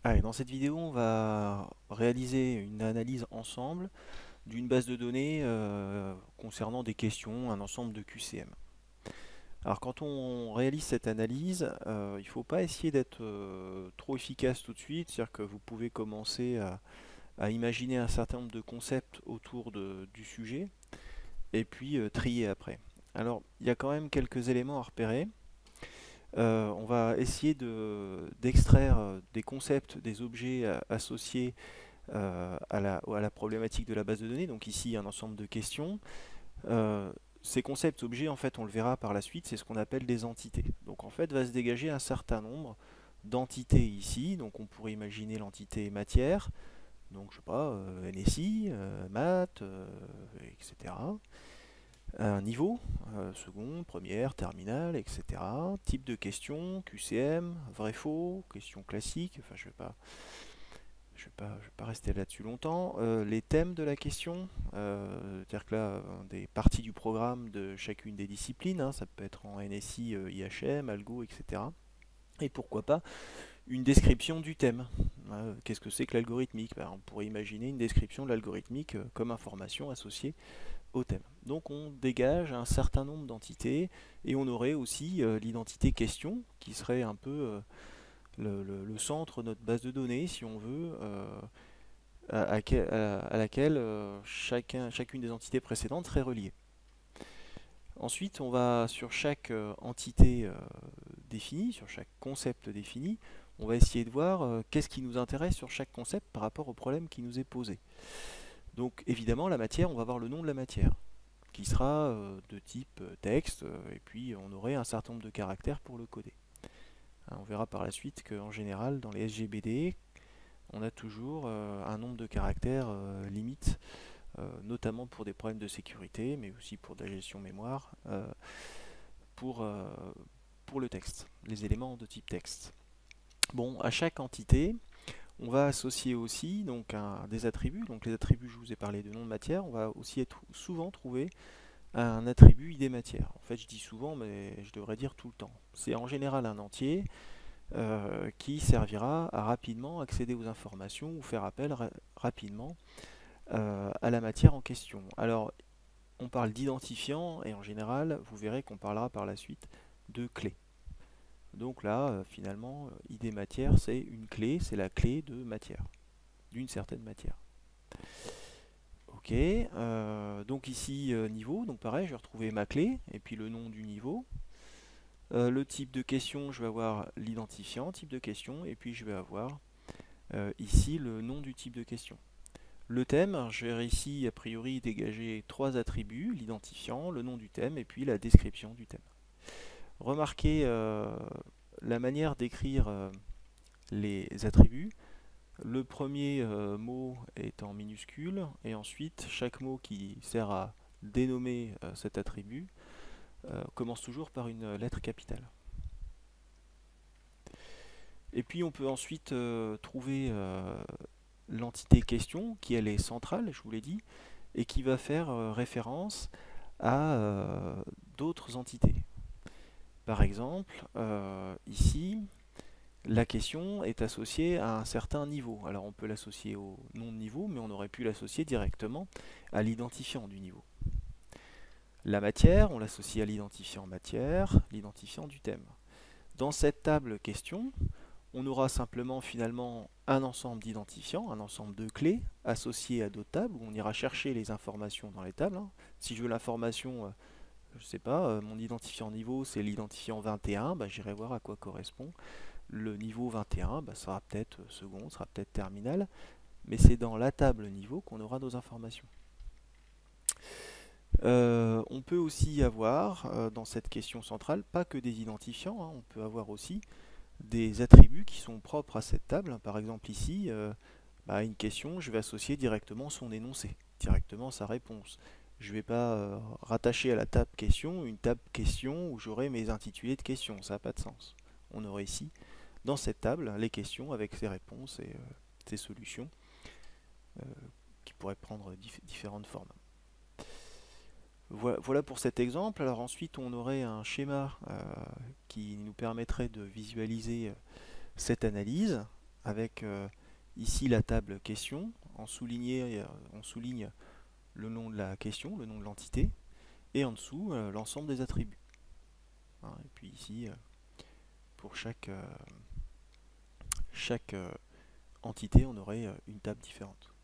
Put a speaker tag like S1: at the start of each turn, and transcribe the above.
S1: Allez, dans cette vidéo, on va réaliser une analyse ensemble d'une base de données concernant des questions, un ensemble de QCM. Alors quand on réalise cette analyse, il ne faut pas essayer d'être trop efficace tout de suite, c'est-à-dire que vous pouvez commencer à imaginer un certain nombre de concepts autour du sujet, et puis trier après. Alors il y a quand même quelques éléments à repérer. On va essayer d'extraire des concepts, des objets associés à la problématique de la base de données. Donc ici, un ensemble de questions. Euh, Ces concepts objets, en fait, on le verra par la suite, c'est ce qu'on appelle des entités. Donc en fait, va se dégager un certain nombre d'entités ici. Donc on pourrait imaginer l'entité matière, donc je sais pas, NSI, maths, etc. Un niveau, seconde, première, terminale, etc. Type de question, QCM, vrai-faux, question classique, enfin je vais pas rester là-dessus longtemps. Les thèmes de la question, c'est-à-dire que là, des parties du programme de chacune des disciplines, hein, ça peut être en NSI, IHM, Algo, etc. Et pourquoi pas une description du thème. Qu'est-ce que c'est que l'algorithmique? On pourrait imaginer une description de l'algorithmique comme information associée au thème. Donc on dégage un certain nombre d'entités et on aurait aussi l'identité question qui serait un peu le centre de notre base de données, si on veut, à laquelle chacune des entités précédentes serait reliée. Ensuite, on va sur chaque entité définie, sur chaque concept défini, on va essayer de voir qu'est-ce qui nous intéresse sur chaque concept par rapport au problème qui nous est posé. Donc évidemment, la matière, on va voir le nom de la matière, qui sera de type texte, et puis on aurait un certain nombre de caractères pour le coder. On verra par la suite qu'en général, dans les SGBD, on a toujours un nombre de caractères limite, notamment pour des problèmes de sécurité, mais aussi pour de la gestion mémoire, pour, euh, pour le texte, les éléments de type texte. Bon, à chaque entité, on va associer aussi donc des attributs. Donc les attributs, je vous ai parlé de nom de matière, on va aussi souvent trouver un attribut ID matière. En fait, je dis souvent, mais je devrais dire tout le temps. C'est en général un entier qui servira à rapidement accéder aux informations ou faire appel rapidement à la matière en question. Alors, on parle d'identifiant et en général, vous verrez qu'on parlera par la suite de clé. Donc là, finalement, ID matière, c'est une clé, c'est la clé de matière, d'une certaine matière. Ok, donc ici, niveau, donc pareil, je vais retrouver ma clé et puis le nom du niveau. Le type de question, je vais avoir l'identifiant, type de question, et puis je vais avoir ici le nom du type de question. Le thème, je vais ici a priori dégager trois attributs, l'identifiant, le nom du thème et puis la description du thème. Remarquez la manière d'écrire les attributs. Le premier mot est en minuscule et ensuite chaque mot qui sert à dénommer cet attribut commence toujours par une lettre capitale. Et puis on peut ensuite trouver l'entité question qui elle est centrale, je vous l'ai dit, et qui va faire référence à d'autres entités. Par exemple, ici, la question est associée à un certain niveau. Alors on peut l'associer au nom de niveau, mais on aurait pu l'associer directement à l'identifiant du niveau. La matière, on l'associe à l'identifiant matière, l'identifiant du thème. Dans cette table question, on aura simplement finalement un ensemble d'identifiants, un ensemble de clés associées à d'autres tables où on ira chercher les informations dans les tables. Si je veux l'information, je ne sais pas, mon identifiant niveau c'est l'identifiant 21, j'irai voir à quoi correspond le niveau 21, ça sera peut-être seconde, sera peut-être terminale, mais c'est dans la table niveau qu'on aura nos informations. On peut aussi avoir dans cette question centrale pas que des identifiants, on peut avoir aussi des attributs qui sont propres à cette table. Par exemple ici, une question, je vais associer directement son énoncé, directement sa réponse. Je ne vais pas rattacher à la table question une table question où j'aurai mes intitulés de questions, ça n'a pas de sens. On aurait ici, dans cette table, les questions avec ses réponses et ses solutions euh, qui pourraient prendre différentes formes. Voilà pour cet exemple. Alors ensuite, on aurait un schéma qui nous permettrait de visualiser cette analyse. avec ici la table question, on souligne le nom de la question, le nom de l'entité, et en dessous l'ensemble des attributs. Hein, et puis ici, pour chaque entité, on aurait une table différente.